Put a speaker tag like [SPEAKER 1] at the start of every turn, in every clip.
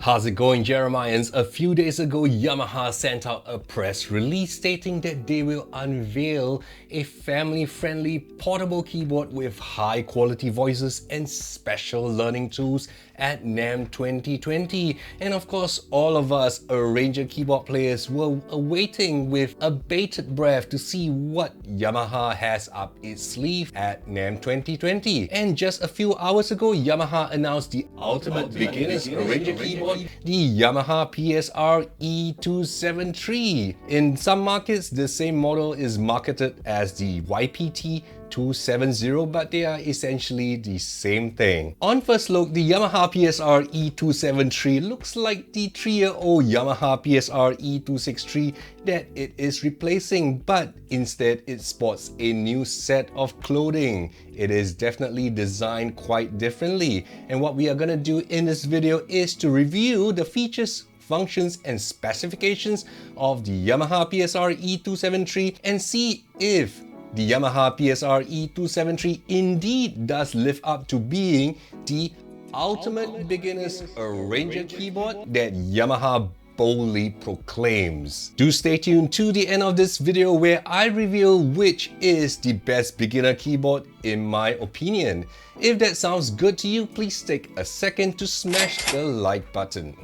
[SPEAKER 1] How's it going, Jeremiahans? A few days ago, Yamaha sent out a press release stating that they will unveil a family-friendly portable keyboard with high-quality voices and special learning tools at NAMM 2020. And of course, all of us Arranger keyboard players were awaiting with a bated breath to see what Yamaha has up its sleeve at NAMM 2020. And just a few hours ago, Yamaha announced the ultimate beginner's Arranger keyboard, the Yamaha PSR-E273. In some markets, the same model is marketed as the YPT-270, but they are essentially the same thing. On first look, the Yamaha PSR-E273 looks like the 3-year-old Yamaha PSR-E263 that it is replacing, but instead it sports a new set of clothing. It is definitely designed quite differently, and what we are going to do in this video is to review the features, functions and specifications of the Yamaha PSR-E273 and see if the Yamaha PSR-E273 indeed does live up to being the ultimate beginner's Arranger keyboard that Yamaha boldly proclaims. Do stay tuned to the end of this video where I reveal which is the best beginner keyboard in my opinion. If that sounds good to you, please take a second to smash the like button.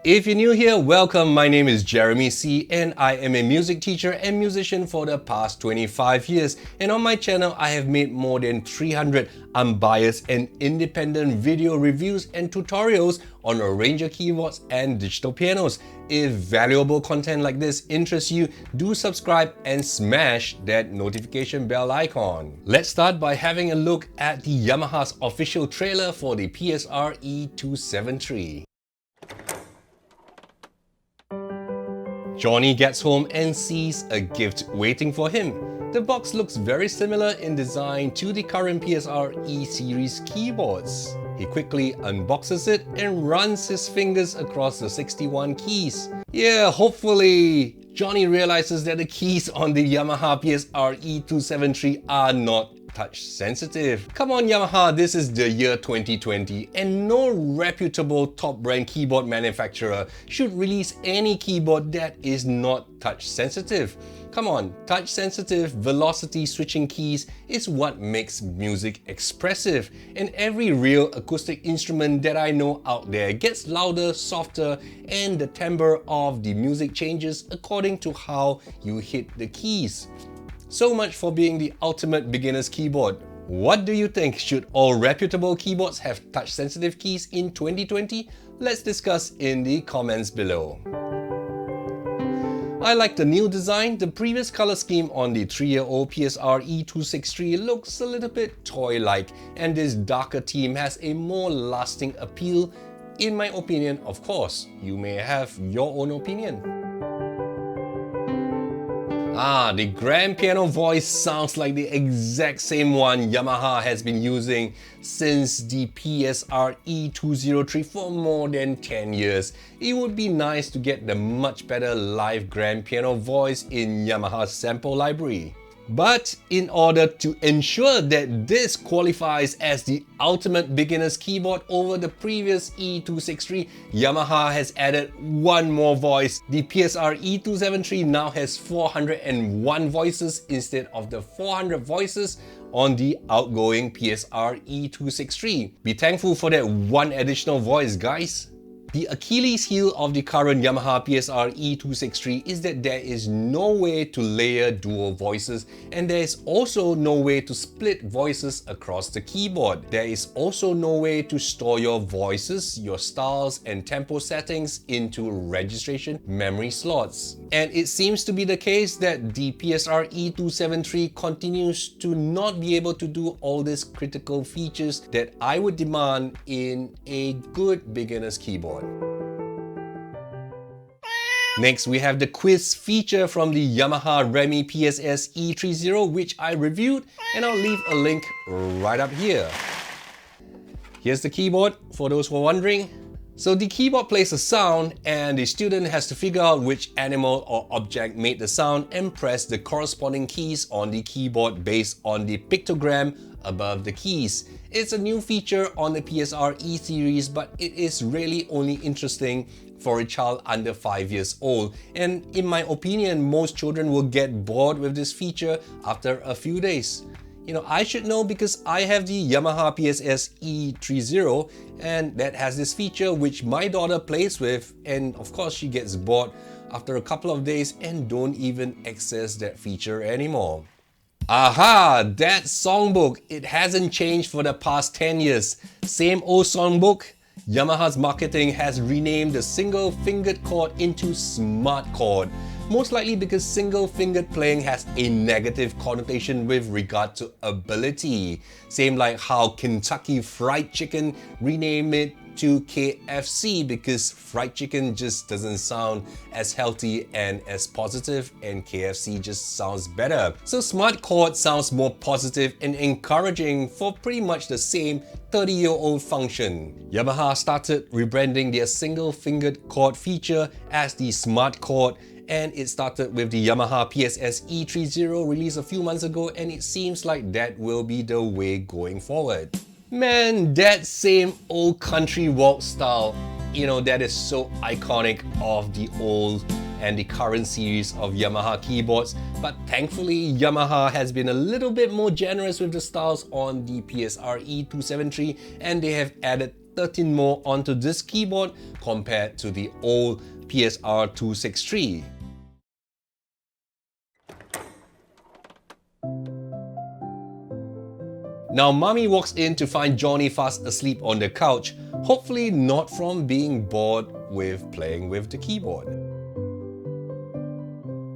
[SPEAKER 1] If you're new here, welcome. My name is Jeremy C and I am a music teacher and musician for the past 25 years. And on my channel, I have made more than 300 unbiased and independent video reviews and tutorials on Arranger keyboards and digital pianos. If valuable content like this interests you, do subscribe and smash that notification bell icon. Let's start by having a look at the Yamaha's official trailer for the PSR-E273. Johnny gets home and sees a gift waiting for him. The box looks very similar in design to the current PSR-E series keyboards. He quickly unboxes it and runs his fingers across the 61 keys. Yeah, hopefully Johnny realizes that the keys on the Yamaha PSR-E273 are not touch sensitive. Come on Yamaha, this is the year 2020 and no reputable top brand keyboard manufacturer should release any keyboard that is not touch sensitive. Come on, touch sensitive velocity switching keys is what makes music expressive, and every real acoustic instrument that I know out there gets louder, softer, and the timbre of the music changes according to how you hit the keys. So much for being the ultimate beginner's keyboard. What do you think? Should all reputable keyboards have touch-sensitive keys in 2020? Let's discuss in the comments below. I like the new design. The previous color scheme on the 3-year-old PSR-E263 looks a little bit toy-like, and this darker theme has a more lasting appeal, in my opinion. Of course, you may have your own opinion. The grand piano voice sounds like the exact same one Yamaha has been using since the PSR-E203 for more than 10 years. It would be nice to get the much better live grand piano voice in Yamaha's sample library. But in order to ensure that this qualifies as the ultimate beginner's keyboard over the previous E263, Yamaha has added one more voice. The PSR-E273 now has 401 voices instead of the 400 voices on the outgoing PSR-E263. Be thankful for that one additional voice, guys. The Achilles heel of the current Yamaha PSR-E263 is that there is no way to layer dual voices, and there is also no way to split voices across the keyboard. There is also no way to store your voices, your styles and tempo settings into registration memory slots. And it seems to be the case that the PSR-E273 continues to not be able to do all these critical features that I would demand in a good beginner's keyboard. Next, we have the quiz feature from the Yamaha REMI PSR-E30, which I reviewed, and I'll leave a link right up here. Here's the keyboard for those who are wondering. So the keyboard plays a sound and the student has to figure out which animal or object made the sound and press the corresponding keys on the keyboard based on the pictogram above the keys. It's a new feature on the PSR-E series, but it is really only interesting for a child under 5 years old. And in my opinion, most children will get bored with this feature after a few days. You know, I should know because I have the Yamaha PSR-E363 and that has this feature which my daughter plays with, and of course she gets bored after a couple of days and don't even access that feature anymore. Aha! That songbook, it hasn't changed for the past 10 years. Same old songbook. Yamaha's marketing has renamed the single-fingered chord into smart chord. Most likely because single-fingered playing has a negative connotation with regard to ability. Same like how Kentucky Fried Chicken renamed it to KFC because fried chicken just doesn't sound as healthy and as positive, and KFC just sounds better. So smart chord sounds more positive and encouraging for pretty much the same 30-year-old function. Yamaha started rebranding their single-fingered chord feature as the smart chord, and it started with the Yamaha PSR-E363 released a few months ago, and it seems like that will be the way going forward. Man, that same old country walk style, you know, that is so iconic of the old and the current series of Yamaha keyboards. But thankfully, Yamaha has been a little bit more generous with the styles on the PSR-E273, and they have added 13 more onto this keyboard compared to the old PSR-263. Now mommy walks in to find Johnny fast asleep on the couch, hopefully not from being bored with playing with the keyboard.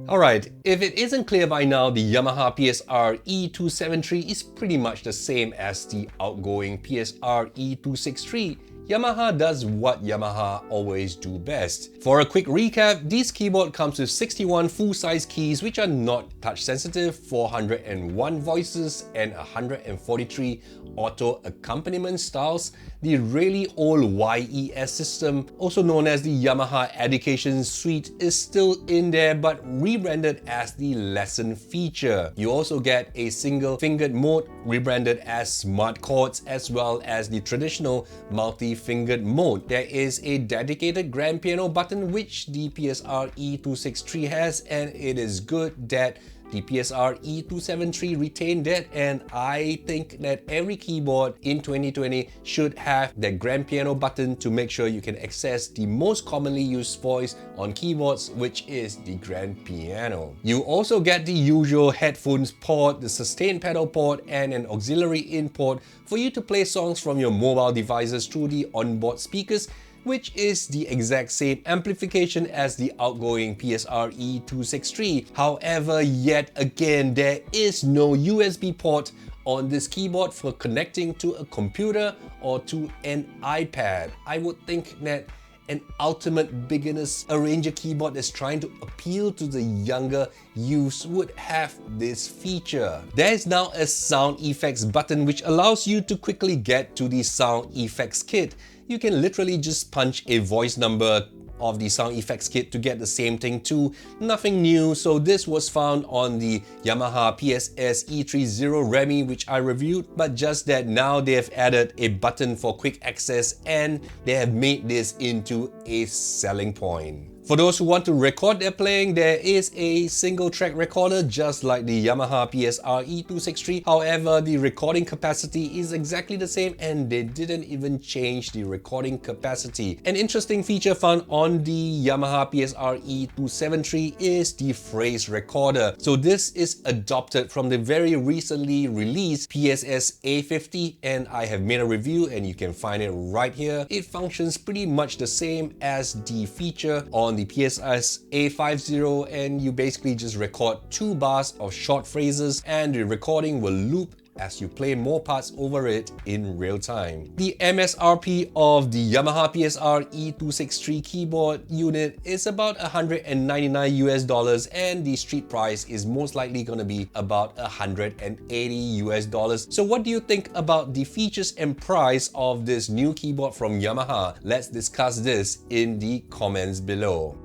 [SPEAKER 1] Alright, if it isn't clear by now, the Yamaha PSR-E273 is pretty much the same as the outgoing PSR-E263. Yamaha does what Yamaha always do best. For a quick recap, this keyboard comes with 61 full-size keys which are not touch-sensitive, 401 voices and 143 auto accompaniment styles. The really old YES system, also known as the Yamaha Education Suite, is still in there but rebranded as the lesson feature. You also get a single-fingered mode rebranded as smart chords, as well as the traditional multi-fingered mode. There is a dedicated grand piano button which the PSR-E263 has, and it is good that the PSR-E273 retained that, and I think that every keyboard in 2020 should have that grand piano button to make sure you can access the most commonly used voice on keyboards, which is the grand piano. You also get the usual headphones port, the sustain pedal port, and an auxiliary in port for you to play songs from your mobile devices through the onboard speakers, which is the exact same amplification as the outgoing PSR-E263. However, yet again, there is no USB port on this keyboard for connecting to a computer or to an iPad. I would think that an ultimate beginner's arranger keyboard that's trying to appeal to the younger youths would have this feature. There is now a sound effects button which allows you to quickly get to the sound effects kit. You can literally just punch a voice number of the sound effects kit to get the same thing too. Nothing new, so this was found on the Yamaha PSR-E30 Remy, which I reviewed, but just that now they have added a button for quick access and they have made this into a selling point. For those who want to record their playing, there is a single track recorder just like the Yamaha PSR-E263. However, the recording capacity is exactly the same and they didn't even change the recording capacity. An interesting feature found on the Yamaha PSR-E273 is the phrase recorder. So this is adopted from the very recently released PSR-A50, and I have made a review and you can find it right here. It functions pretty much the same as the feature on the PSR-A50, and you basically just record 2 bars of short phrases and the recording will loop as you play more parts over it in real time. The MSRP of the Yamaha PSR-E263 keyboard unit is about $199 and the street price is most likely going to be about $180. So what do you think about the features and price of this new keyboard from Yamaha? Let's discuss this in the comments below.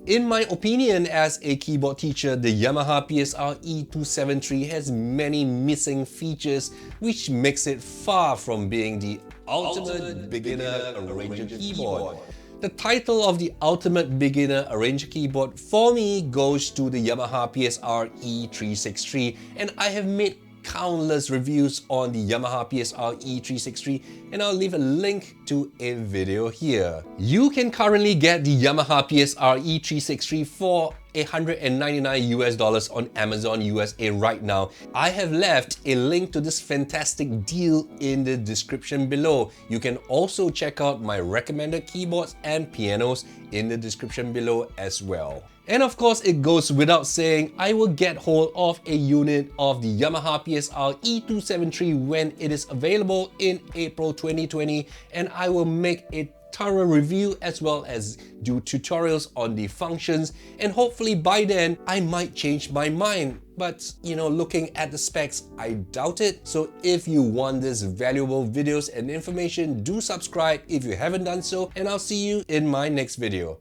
[SPEAKER 1] In my opinion, as a keyboard teacher, the Yamaha PSR-E273 has many missing features which makes it far from being the ultimate beginner arranger keyboard. The title of the ultimate beginner arranger keyboard for me goes to the Yamaha PSR-E363, and I have made countless reviews on the Yamaha PSR-E363 and I'll leave a link to a video here. You can currently get the Yamaha PSR-E363 for $199 on Amazon USA right now. I have left a link to this fantastic deal in the description below. You can also check out my recommended keyboards and pianos in the description below as well. And of course, it goes without saying, I will get hold of a unit of the Yamaha PSR-E273 when it is available in April 2020, and I will make a thorough review as well as do tutorials on the functions, and hopefully by then I might change my mind. But looking at the specs, I doubt it. So if you want this valuable videos and information, do subscribe if you haven't done so, and I'll see you in my next video.